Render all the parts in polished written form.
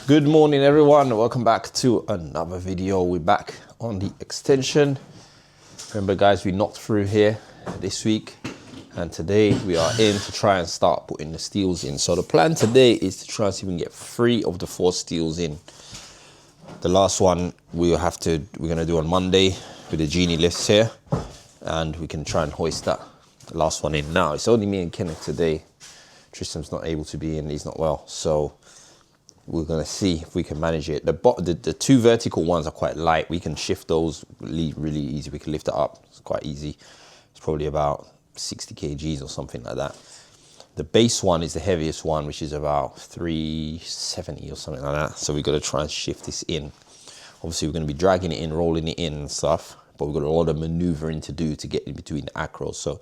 Good morning everyone, welcome back to another video. We're back on the extension. Remember guys, we knocked through here this week and today we are in to try and start putting the steels in. So the plan today is to try and see if we can get 3 of the 4 steels in. The last one we're gonna do on Monday with the Genie lifts here, and we can try and hoist the last one in now. It's only me and Kenneth today. Tristan's not able to be in, he's not well, so we're gonna see if we can manage it. The 2 vertical ones are quite light. We can shift those really easy. We can lift it up, it's quite easy. It's probably about 60 kgs or something like that. The base one is the heaviest one, which is about 370 or something like that. So we've got to try and shift this in. Obviously we're gonna be dragging it in, rolling it in and stuff, but we've got a lot of maneuvering to do to get in between the acros. So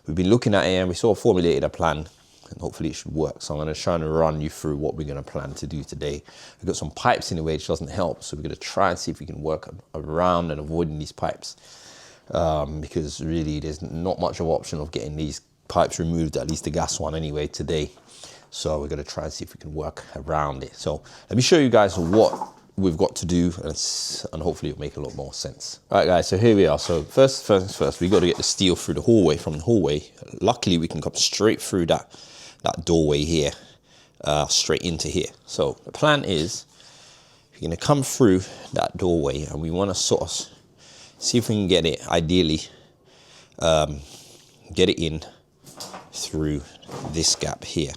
we've been looking at it and we sort of formulated a plan, and hopefully it should work. So I'm going to try and run you through what we're going to plan to do today. We've got some pipes in the way, which doesn't help. So we're going to try and see if we can work around and avoiding these pipes. Because really there's not much of an option of getting these pipes removed, at least the gas one anyway, today. So we're going to try and see if we can work around it. So let me show you guys what we've got to do, and hopefully it'll make a lot more sense. All right guys, so here we are. So first, we got to get the steel through the hallway. From the hallway, luckily we can come straight through that doorway here, straight into here. So the plan is we're going to come through that doorway and we want to sort of see if we can get it, ideally get it in through this gap here,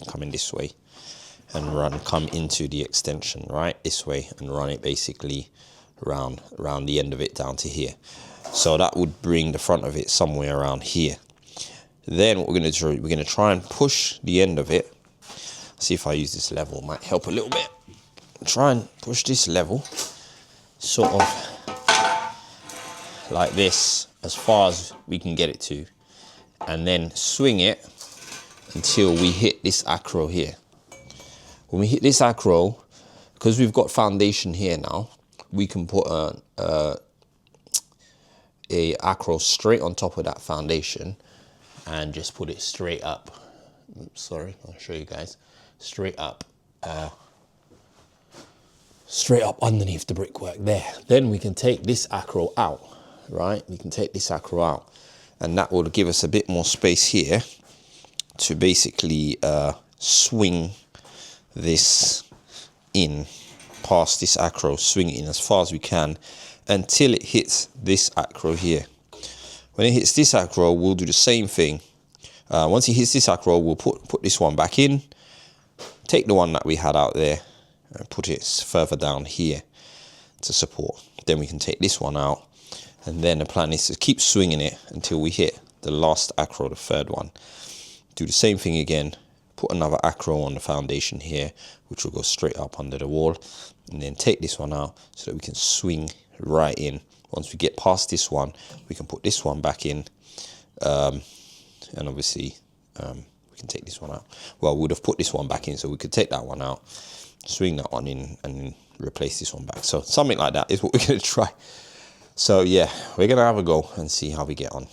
coming this way, and come into the extension right this way and run it basically around the end of it down to here. So that would bring the front of it somewhere around here. Then what we're going to do, we're going to try and push the end of it. See if I use this level, might help a little bit. Try and push this level sort of like this as far as we can get it to, and then swing it until we hit this acro here. When we hit this acro, because we've got foundation here now, we can put a acro straight on top of that foundation and just put it straight up. Sorry, I'll show you guys. Straight up underneath the brickwork there. Then we can take this acro out, right? We can take this acro out, and that will give us a bit more space here to basically swing this in past this acro, swing it in as far as we can until it hits this acro here. When it hits this acro, we'll do the same thing. Once it hits this acro, we'll put this one back in, take the one that we had out there and put it further down here to support. Then we can take this one out, and then the plan is to keep swinging it until we hit the last acro, the 3rd one. Do the same thing again, put another acro on the foundation here, which will go straight up under the wall, and then take this one out so that we can swing right in. Once we get past this one, we can put this one back in, and obviously we can take this one out. Well, we would have put this one back in, so we could take that one out, swing that one in, and replace this one back. So something like that is what we're going to try. So yeah, we're going to have a go and see how we get on.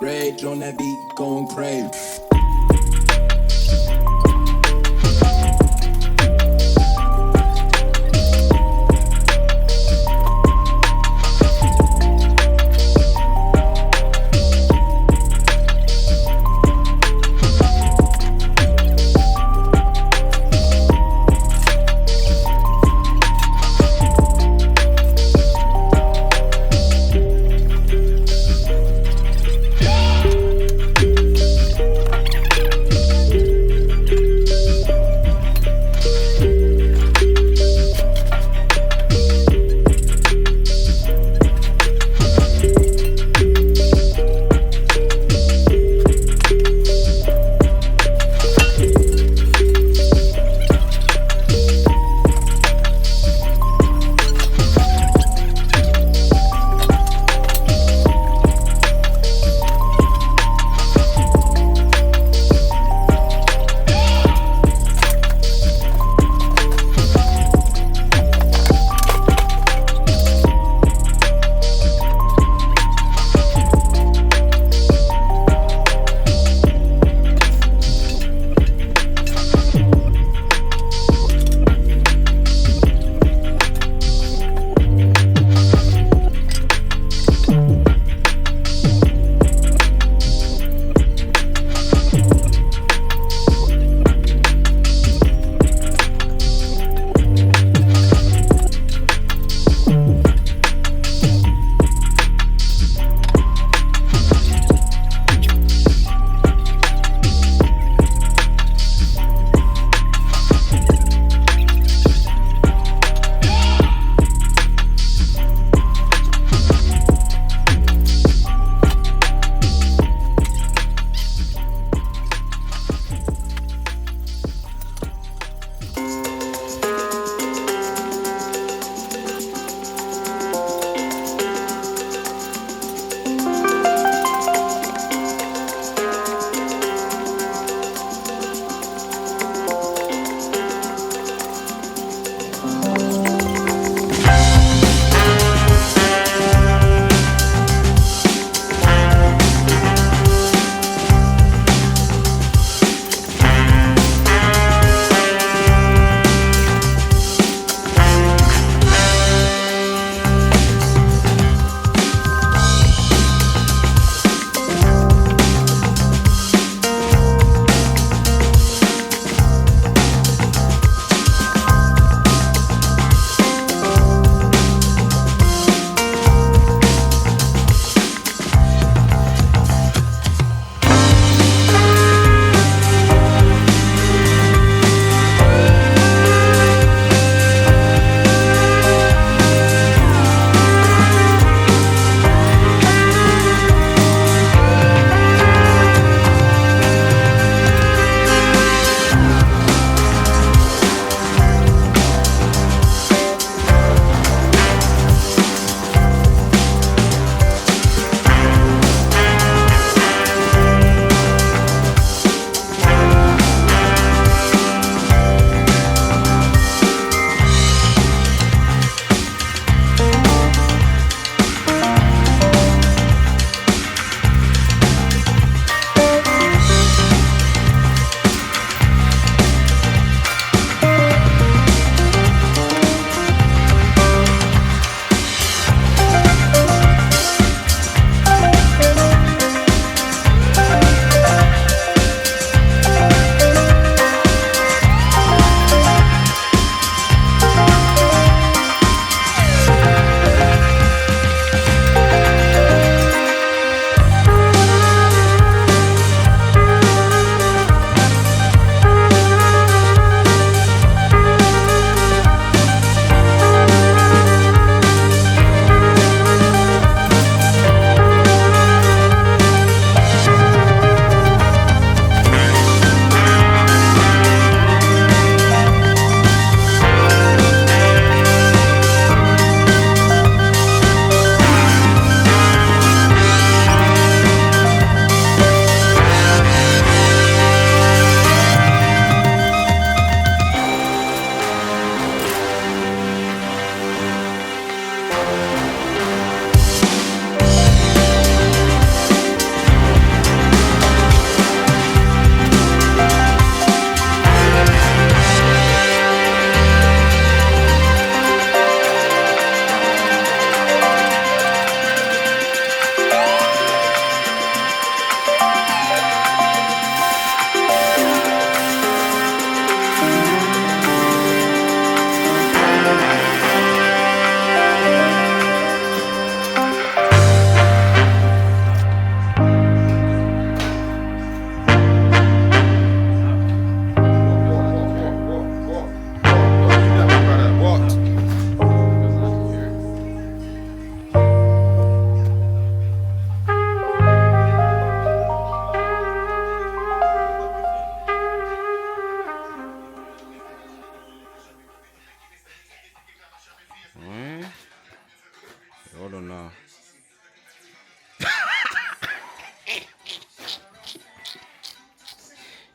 Rage on that beat, going crazy.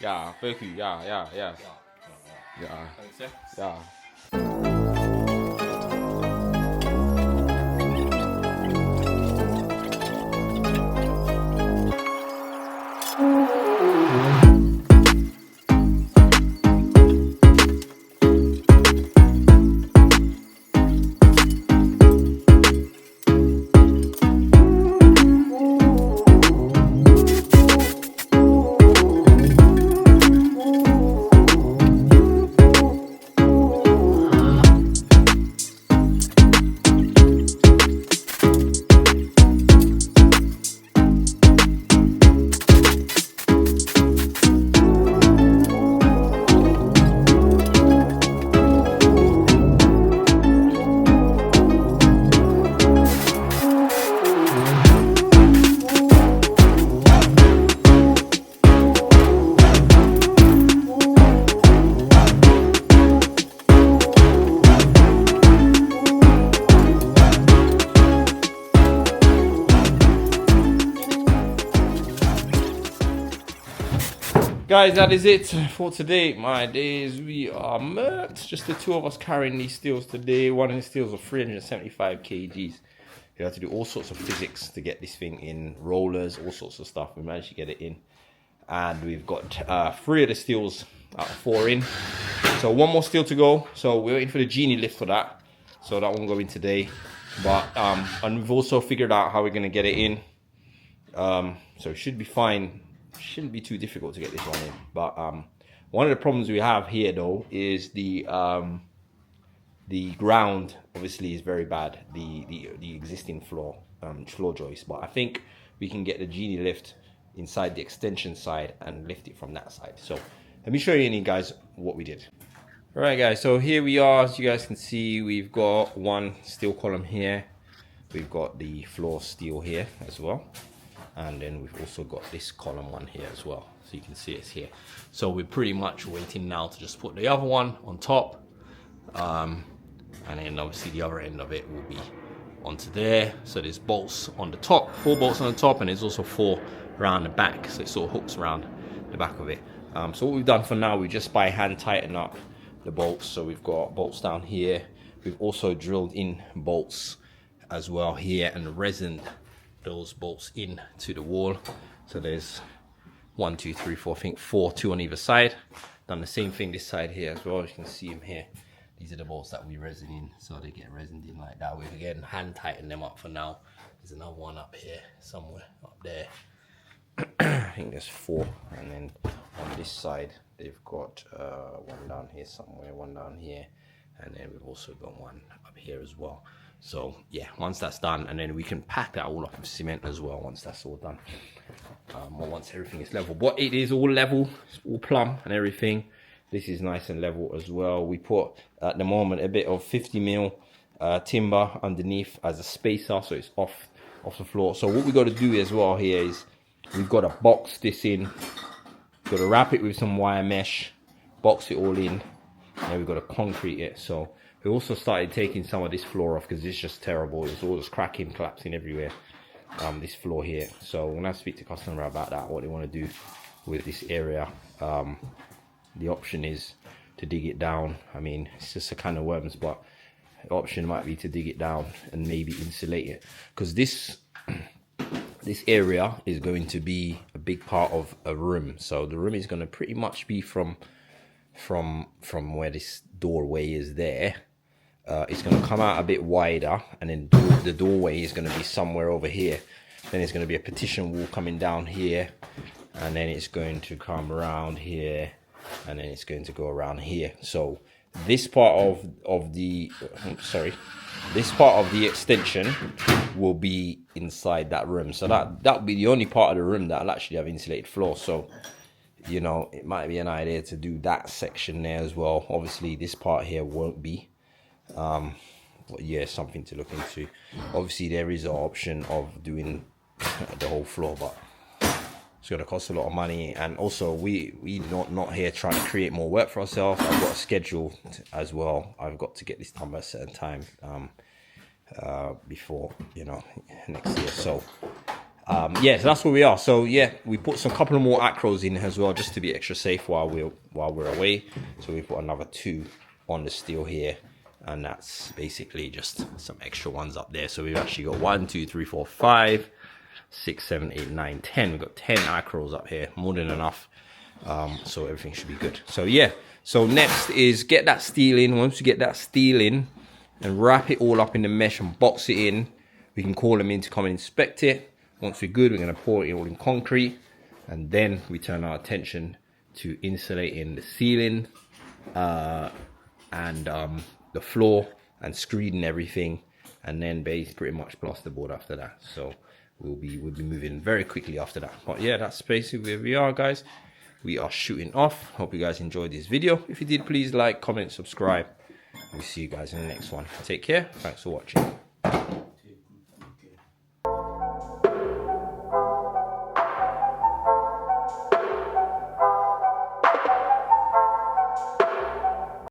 Yeah, thank you. Yeah. Yeah. Yeah. Guys, that is it for today. My days, we are murked. Just the two of us carrying these steels today. One of the steels of 375 kgs. You have to do all sorts of physics to get this thing in, rollers, all sorts of stuff. We managed to get it in. And we've got 3 of the steels out of 4 in. So 1 more steel to go. So we're waiting for the Genie lift for that. So that won't go in today. But and we've also figured out how we're going to get it in. So it should be fine. Shouldn't be too difficult to get this one in. But one of the problems we have here though is the ground obviously is very bad, the existing floor joist. But I think we can get the Genie lift inside the extension side and lift it from that side. So let me show you guys what we did. All right guys, so here we are. As you guys can see, we've got 1 steel column here, we've got the floor steel here as well, and then we've also got this column one here as well, so you can see it's here. So we're pretty much waiting now to just put the other one on top, and then obviously the other end of it will be onto there. So there's bolts on the top, 4 bolts on the top, and there's also 4 around the back, so it sort of hooks around the back of it. So what we've done for now, we just by hand tighten up the bolts. So we've got bolts down here, we've also drilled in bolts as well here and resined those bolts in to the wall. So there's 1, 2, 3, 4, I think 4, 2 on either side. Done the same thing this side here as well. You can see them here. These are the bolts that we resin in, so they get resined in like that. We've again hand tightened them up for now. There's another one up here somewhere up there. I think there's 4, and then on this side they've got 1 down here somewhere, 1 down here, and then we've also got 1 up here as well. So yeah, once that's done, and then we can pack that all up with cement as well once that's all done, or once everything is level. But it is all level, it's all plumb and everything. This is nice and level as well. We put at the moment a bit of 50mm timber underneath as a spacer, so it's off the floor. So what we got to do as well here is we've got to box this in. We've got to wrap it with some wire mesh, box it all in, and then we've got to concrete it. So we also started taking some of this floor off because it's just terrible. It's all just cracking, collapsing everywhere, this floor here. So when I speak to customer about that, what they want to do with this area, the option is to dig it down. I mean, it's just a kind of worms, but the option might be to dig it down and maybe insulate it, because this area is going to be a big part of a room. So the room is going to pretty much be from where this doorway is there. It's going to come out a bit wider, and then the doorway is going to be somewhere over here. Then there's going to be a partition wall coming down here, and then it's going to come around here, and then it's going to go around here. So this part of the extension will be inside that room. So that will be the only part of the room that will actually have insulated floor. So, you know, it might be an idea to do that section there as well. Obviously this part here won't be, but yeah, something to look into. Obviously there is an option of doing the whole floor, but it's going to cost a lot of money. And also we not here trying to create more work for ourselves. I've got a schedule as well. I've got to get this done by a certain time before, you know, next year. So Yeah, so that's where we are. So yeah, we put some couple of more acros in as well, just to be extra safe while we're away. So we put another 2 on the steel here, and that's basically just some extra ones up there. So we've actually got 1, 2, 3, 4, 5, 6, 7, 8, 9, 10. We've got 10 acros up here, more than enough. So everything should be good. So yeah, so next is get that steel in. Once we get that steel in and wrap it all up in the mesh and box it in, we can call them in to come and inspect it. Once we're good, we're going to pour it all in concrete, and then we turn our attention to insulating the ceiling and the floor and screeding everything, and then pretty much plasterboard after that. So we'll be moving very quickly after that. But yeah, that's basically where we are, guys. We are shooting off. Hope you guys enjoyed this video. If you did, please like, comment, subscribe. We'll see you guys in the next one. Take care. Thanks for watching.